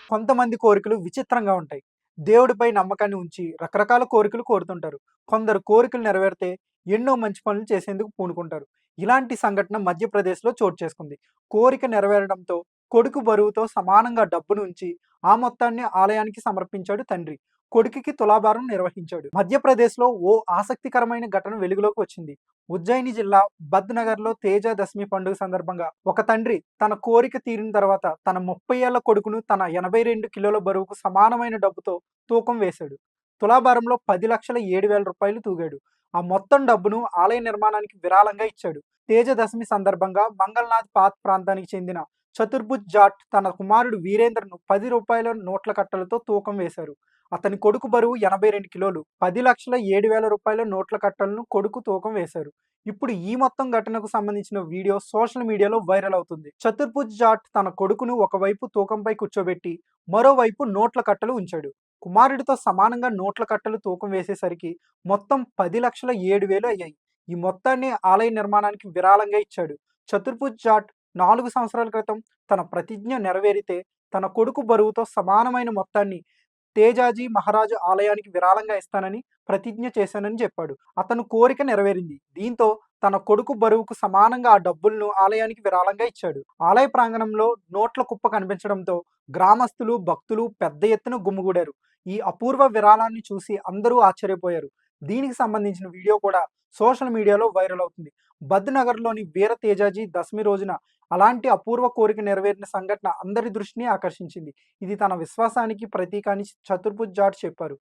కొంతమంది కోరికలు విచిత్రంగా ఉంటాయి. దేవుడిపై నమ్మకాన్ని ఉంచి రకరకాల కోరికలు కోరుతుంటారు. కొందరు కోరికలు నెరవేరితే ఎన్నో మంచి పనులు చేసేందుకు పూనుకుంటారు. ఇలాంటి సంఘటన మధ్యప్రదేశ్‌లో చోటు చేసుకుంది. కోరిక నెరవేరడంతో కొడుకు బరువుతో సమానంగా డబ్బును ఉంచి ఆ మొత్తాన్ని ఆలయానికి సమర్పించాడు తండ్రి. కొడుకుకి తులాభారం నిర్వహించాడు. మధ్యప్రదేశ్‌లో ఓ ఆసక్తికరమైన ఘటన వెలుగులోకి వచ్చింది. ఉజ్జయిని జిల్లా బద్‌నగర్‌లో తేజ దశమి పండుగ సందర్భంగా ఒక తండ్రి తన కోరిక తీరిన తర్వాత తన 30 ఏళ్ల కొడుకును తన 82 కిలోల బరువుకు సమానమైన డబ్బుతో తూకం వేశాడు. తులాభారంలో 10,07,000 తూగాడు. ఆ మొత్తం డబ్బును ఆలయ నిర్మాణానికి విరాళంగా ఇచ్చాడు. తేజ దశమి సందర్భంగా మంగళనాథ్ పాత్ ప్రాంతానికి చెందిన చతుర్భుజ్ జాట్ తన కుమారుడు వీరేంద్రను ₹10 నోట్ల కట్టలతో తూకం వేశారు. అతని కొడుకు బరువు 82 కిలోలు. ₹10,07,000 నోట్ల కట్టలను కొడుకు తూకం వేశారు. ఇప్పుడు ఈ మొత్తం ఘటనకు సంబంధించిన వీడియో సోషల్ మీడియాలో వైరల్ అవుతుంది. చతుర్భుజ్ జాట్ తన కొడుకును ఒకవైపు తూకంపై కూర్చోబెట్టి మరోవైపు నోట్ల కట్టలు ఉంచాడు. కుమారుడితో సమానంగా నోట్ల కట్టలు తూకం వేసేసరికి మొత్తం 10,07,000 అయ్యాయి. ఈ మొత్తాన్ని ఆలయ నిర్మాణానికి విరాళంగా ఇచ్చాడు. చతుర్భుజ్ జాట్ 4 సంవత్సరాల క్రితం తన ప్రతిజ్ఞ నెరవేరితే తన కొడుకు బరువుతో సమానమైన మొత్తాన్ని తేజాజీ మహారాజు ఆలయానికి విరాళంగా ఇస్తానని ప్రతిజ్ఞ చేశానని చెప్పాడు. అతను కోరిక నెరవేరింది. దీంతో తన కొడుకు బరువుకు సమానంగా ఆ డబ్బులను ఆలయానికి విరాళంగా ఇచ్చాడు. ఆలయ ప్రాంగణంలో నోట్ల కుప్ప కనిపించడంతో గ్రామస్తులు, భక్తులు పెద్ద ఎత్తున గుమిగూడారు. ఈ అపూర్వ విరాళాన్ని చూసి అందరూ ఆశ్చర్యపోయారు. దీనికి సంబంధించిన వీడియో కూడా సోషల్ మీడియాలో వైరల్ అవుతుంది. బద్‌నగర్‌లోని వీర తేజాజీ దశమి రోజున అలాంటి అపూర్వ కోరిక నెరవేరిన సంఘటన అందరి దృష్టిని ఆకర్షించింది. ఇది తన విశ్వాసానికి ప్రతీక అని చతుర్భుజ్ జాట్ చెప్పారు.